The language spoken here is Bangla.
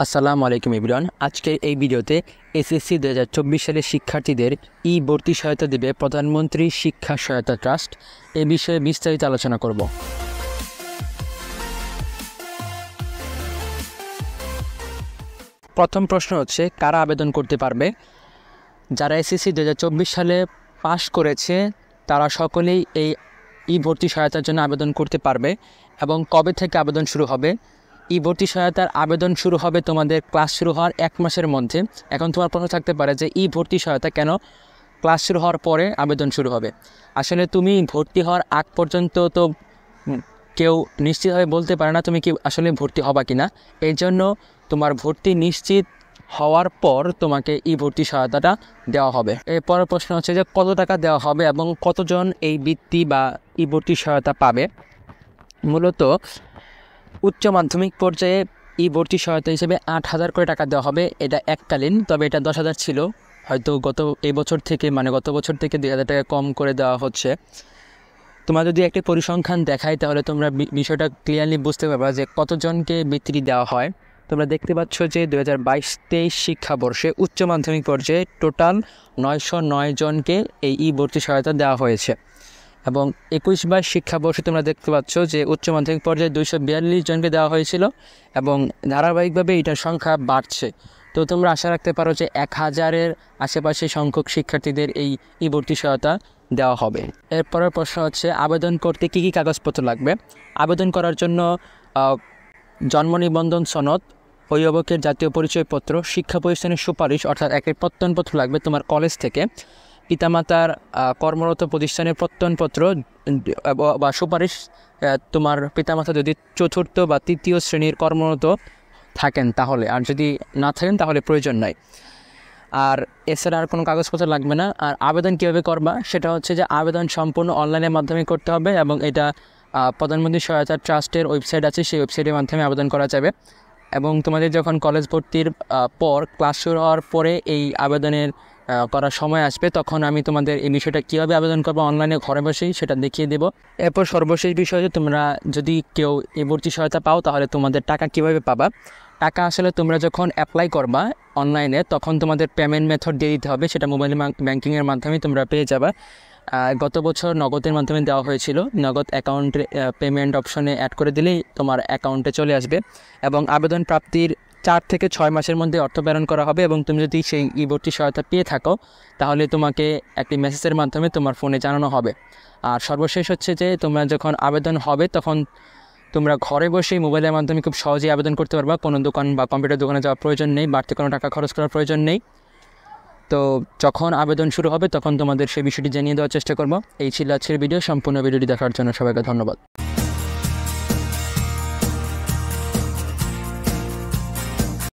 আসসালামু আলাইকুম এভরিওয়ান। আজকের এই ভিডিওতে এসএসসি 2024 সালের শিক্ষার্থীদের ভর্তি সহায়তা দেবে প্রধানমন্ত্রী শিক্ষা সহায়তা ট্রাস্ট। এ বিষয়ে বিস্তারিত আলোচনা করব। প্রথম প্রশ্ন হচ্ছে, কারা আবেদন করতে পারবে? যারা এসএসসি 2024 সালে পাশ করেছে তারা সকলেই এই ভর্তি সহায়তার জন্য আবেদন করতে পারবে। এবং কবে থেকে আবেদন শুরু হবে? ভর্তি সহায়তার আবেদন শুরু হবে তোমাদের ক্লাস শুরু হওয়ার 1 মাসের মধ্যে। এখন তোমার প্রশ্ন থাকতে পারে যে ভর্তি সহায়তা কেন ক্লাস শুরু হওয়ার পরে আবেদন শুরু হবে? আসলে তুমি ভর্তি হওয়ার আগ পর্যন্ত তো কেউ নিশ্চিতভাবে বলতে পারে না তুমি কি আসলে ভর্তি হবা কিনা। এই জন্য তোমার ভর্তি নিশ্চিত হওয়ার পর তোমাকে ভর্তি সহায়তাটা দেওয়া হবে। এরপরের প্রশ্ন হচ্ছে যে কত টাকা দেওয়া হবে এবং কতজন এই বৃত্তি বা ভর্তি সহায়তা পাবে। মূলত উচ্চ মাধ্যমিক পর্যায়ে ভর্তি সহায়তা হিসেবে 8,000 করে টাকা দেওয়া হবে। এটা এককালীন, তবে এটা 10,000 ছিল, হয়তো গত বছর থেকে 2,000 টাকা কম করে দেওয়া হচ্ছে। তোমরা যদি একটি পরিসংখ্যান দেখাই তাহলে তোমরা বিষয়টা ক্লিয়ারলি বুঝতে পারবা যে কতজনকে বৃত্তি দেওয়া হয়। তোমরা দেখতে পাচ্ছ যে 2022-23 শিক্ষাবর্ষে উচ্চ মাধ্যমিক পর্যায়ে টোটাল 909 জনকে এই ভর্তি সহায়তা দেওয়া হয়েছে। এবং 21-22 শিক্ষাবর্ষে তোমরা দেখতে পাচ্ছ যে উচ্চ মাধ্যমিক পর্যায়ে 242 জনকে দেওয়া হয়েছিল এবং ধারাবাহিকভাবে এটার সংখ্যা বাড়ছে। তো তোমরা আশা রাখতে পারো যে 1000-এর আশেপাশে সংখ্যক শিক্ষার্থীদের এই ভর্তি সহায়তা দেওয়া হবে। এরপরের প্রশ্ন হচ্ছে, আবেদন করতে কী কী কাগজপত্র লাগবে? আবেদন করার জন্য জন্ম নিবন্ধন সনদ, অভিভাবকের জাতীয় পরিচয়পত্র, শিক্ষা প্রতিষ্ঠানের সুপারিশ অর্থাৎ একটি প্রত্যয়নপত্র লাগবে তোমার কলেজ থেকে, পিতামাতার কর্মরত প্রতিষ্ঠানের প্রত্যয়নপত্র বা সুপারিশ। তোমার পিতামাতা যদি 4র্থ বা 3য় শ্রেণীর কর্মরত থাকেন তাহলে, আর যদি না থাকেন তাহলে প্রয়োজন নাই। আর এছাড়া আর কোনো কাগজপত্র লাগবে না। আর আবেদন কীভাবে করবা সেটা হচ্ছে যে আবেদন সম্পূর্ণ অনলাইনের মাধ্যমে করতে হবে এবং এটা প্রধানমন্ত্রী সহায়তা ট্রাস্টের ওয়েবসাইট আছে, সেই ওয়েবসাইটের মাধ্যমে আবেদন করা যাবে। এবং তোমাদের যখন কলেজ ভর্তির পর ক্লাস শুরু হওয়ার পরে এই আবেদনের করার সময় আসবে, তখন আমি তোমাদের এই বিষয়টা কীভাবে আবেদন করবো অনলাইনে ঘরে বসেই সেটা দেখিয়ে দেবো। এরপর সর্বশেষ বিষয়, তোমরা যদি কেউ ভর্তি সহায়তা পাও তাহলে তোমাদের টাকা কিভাবে পাবা। টাকা আসলে তোমরা যখন অ্যাপ্লাই করবা অনলাইনে তখন তোমাদের পেমেন্ট মেথড দিয়ে দিতে হবে, সেটা মোবাইল ব্যাঙ্কিংয়ের মাধ্যমে তোমরা পেয়ে যাবা। গত বছর নগদের মাধ্যমে দেওয়া হয়েছিল, নগদ অ্যাকাউন্টে পেমেন্ট অপশনে অ্যাড করে দিলেই তোমার অ্যাকাউন্টে চলে আসবে। এবং আবেদন প্রাপ্তির 4 থেকে 6 মাসের মধ্যে অর্থ প্রেরণ করা হবে। এবং তুমি যদি সেই ভর্তি সহায়তা পেয়ে থাকো তাহলে তোমাকে একটি মেসেজের মাধ্যমে তোমার ফোনে জানানো হবে। আর সর্বশেষ হচ্ছে যে তোমরা যখন আবেদন হবে তখন তোমরা ঘরে বসেই মোবাইলের মাধ্যমে খুব সহজেই আবেদন করতে পারবা। কোনো দোকান বা কম্পিউটার দোকানে যাওয়ার প্রয়োজন নেই, বাড়তি কোনো টাকা খরচ করার প্রয়োজন নেই। তো যখন আবেদন শুরু হবে তখন তোমাদের সেই বিষয়টি জানিয়ে দেওয়ার চেষ্টা করব। এই ছিল আজকের ভিডিও। সম্পূর্ণ ভিডিওটি দেখার জন্য সবাইকে ধন্যবাদ।